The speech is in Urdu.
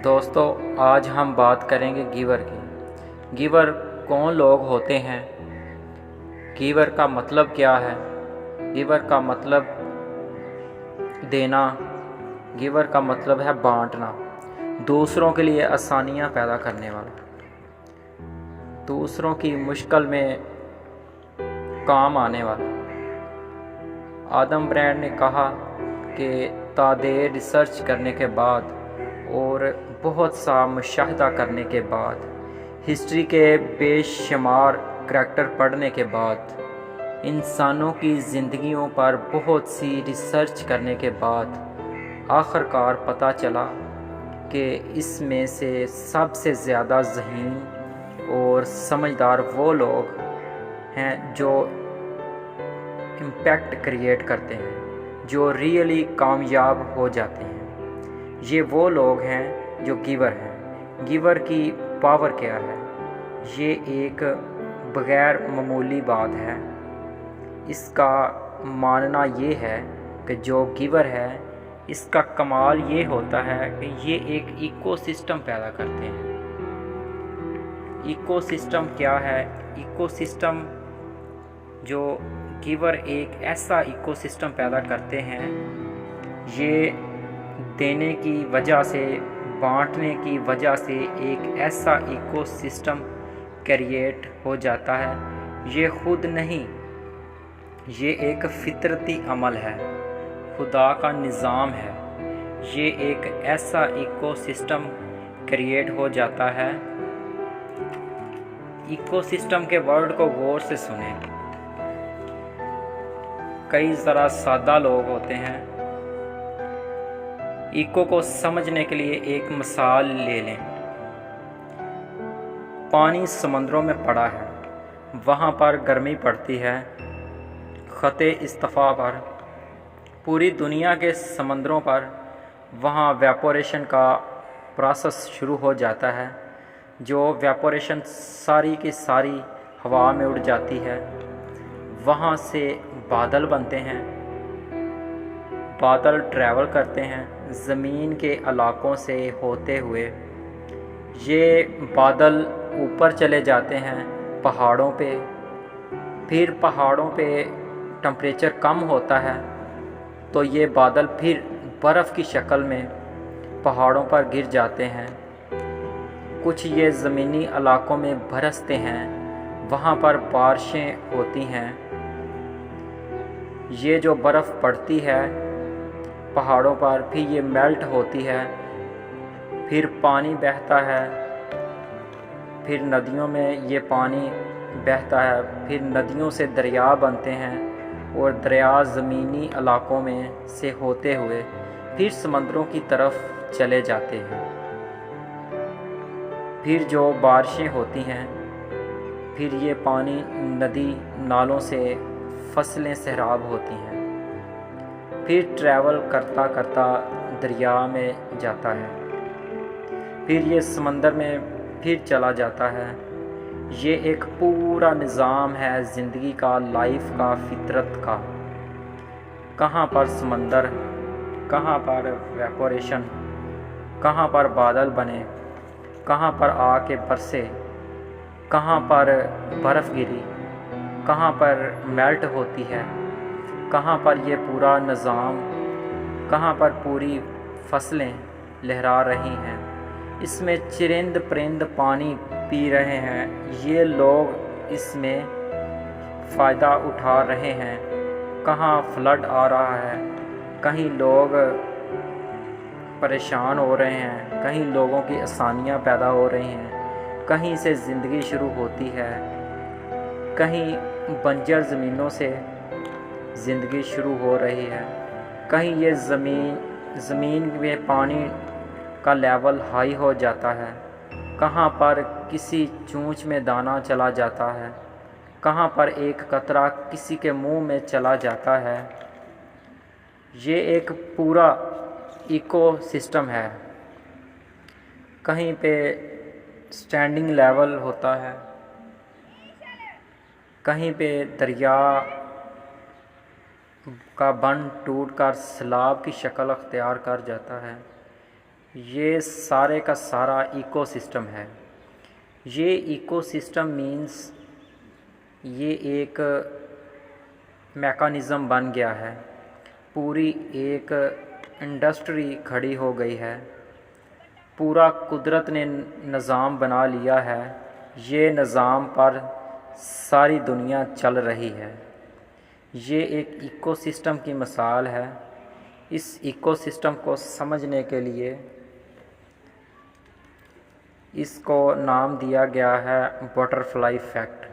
دوستو آج ہم بات کریں گے گیور کی۔ گیور کون لوگ ہوتے ہیں؟ گیور کا مطلب کیا ہے؟ گیور کا مطلب دینا، گیور کا مطلب ہے بانٹنا، دوسروں کے لیے آسانیاں پیدا کرنے والا، دوسروں کی مشکل میں کام آنے والا۔ آدم برینڈ نے کہا کہ تعداد ریسرچ کرنے کے بعد اور بہت سا مشاہدہ کرنے کے بعد، ہسٹری کے بے شمار کریکٹر پڑھنے کے بعد، انسانوں کی زندگیوں پر بہت سی ریسرچ کرنے کے بعد آخر کار پتہ چلا کہ اس میں سے سب سے زیادہ ذہین اور سمجھدار وہ لوگ ہیں جو امپیکٹ کریٹ کرتے ہیں، جو ریئلی کامیاب ہو جاتے ہیں۔ یہ وہ لوگ ہیں جو گیور ہیں۔ گیور کی پاور کیا ہے؟ یہ ایک بغیر معمولی بات ہے۔ اس کا ماننا یہ ہے کہ جو گیور ہے اس کا کمال یہ ہوتا ہے کہ یہ ایک ایکو سسٹم پیدا کرتے ہیں۔ ایکو سسٹم کیا ہے؟ ایکو سسٹم جو گیور ایک ایسا ایکو سسٹم پیدا کرتے ہیں، یہ دینے کی وجہ سے، بانٹنے کی وجہ سے ایک ایسا ایکو سسٹم کریٹ ہو جاتا ہے۔ یہ خود نہیں، یہ ایک فطرتی عمل ہے، خدا کا نظام ہے۔ یہ ایک ایسا ایکو سسٹم کریٹ ہو جاتا ہے۔ ایکو سسٹم کے ورڈ کو غور سے سنیں۔ کئی ذرا سادہ لوگ ہوتے ہیں۔ ایکو کو سمجھنے کے لیے ایک مثال لے لیں۔ پانی سمندروں میں پڑا ہے، وہاں پر گرمی پڑتی ہے۔ خط اصطفاء پر، پوری دنیا کے سمندروں پر، وہاں ویپوریشن کا پروسیس شروع ہو جاتا ہے۔ جو ویپوریشن ساری کی ساری ہوا میں اڑ جاتی ہے، وہاں سے بادل بنتے ہیں۔ بادل ٹریول کرتے ہیں زمین کے علاقوں سے ہوتے ہوئے۔ یہ بادل اوپر چلے جاتے ہیں پہاڑوں پہ، پھر پہاڑوں پہ ٹمپریچر کم ہوتا ہے تو یہ بادل پھر برف کی شکل میں پہاڑوں پر گر جاتے ہیں۔ کچھ یہ زمینی علاقوں میں برستے ہیں، وہاں پر بارشیں ہوتی ہیں۔ یہ جو برف پڑتی ہے پہاڑوں پر، پھر یہ میلٹ ہوتی ہے، پھر پانی بہتا ہے، پھر ندیوں میں یہ پانی بہتا ہے، پھر ندیوں سے دریا بنتے ہیں، اور دریا زمینی علاقوں میں سے ہوتے ہوئے پھر سمندروں کی طرف چلے جاتے ہیں۔ پھر جو بارشیں ہوتی ہیں، پھر یہ پانی ندی نالوں سے فصلیں سیراب ہوتی ہیں، پھر ٹریول کرتا کرتا دریا میں جاتا ہے، پھر یہ سمندر میں پھر چلا جاتا ہے۔ یہ ایک پورا نظام ہے زندگی کا، لائف کا، فطرت کا۔ کہاں پر سمندر، کہاں پر ویپوریشن، کہاں پر بادل بنے، کہاں پر آ کے برسے، کہاں پر برف گری، کہاں پر میلٹ ہوتی ہے، کہاں پر یہ پورا نظام، کہاں پر پوری فصلیں لہرا رہی ہیں، اس میں چرند پرند پانی پی رہے ہیں، یہ لوگ اس میں فائدہ اٹھا رہے ہیں۔ کہاں فلڈ آ رہا ہے، کہیں لوگ پریشان ہو رہے ہیں، کہیں لوگوں کی آسانیاں پیدا ہو رہی ہیں، کہیں سے زندگی شروع ہوتی ہے، کہیں بنجر زمینوں سے زندگی شروع ہو رہی ہے، کہیں یہ زمین میں پانی کا لیول ہائی ہو جاتا ہے، کہاں پر کسی چونچ میں دانہ چلا جاتا ہے، کہاں پر ایک قطرہ کسی کے منہ میں چلا جاتا ہے۔ یہ ایک پورا ایکو سسٹم ہے۔ کہیں پہ سٹینڈنگ لیول ہوتا ہے، کہیں پہ دریا کا بند ٹوٹ کر سیلاب کی شکل اختیار کر جاتا ہے، یہ سارے کا سارا ایکو سسٹم ہے۔ یہ ایکو سسٹم مینس یہ ایک میکانزم بن گیا ہے، پوری ایک انڈسٹری کھڑی ہو گئی ہے، پورا قدرت نے نظام بنا لیا ہے، یہ نظام پر ساری دنیا چل رہی ہے۔ یہ ایک ایکو سسٹم کی مثال ہے۔ اس ایکو سسٹم کو سمجھنے کے لیے اس کو نام دیا گیا ہے بٹر فلائی ایفیکٹ۔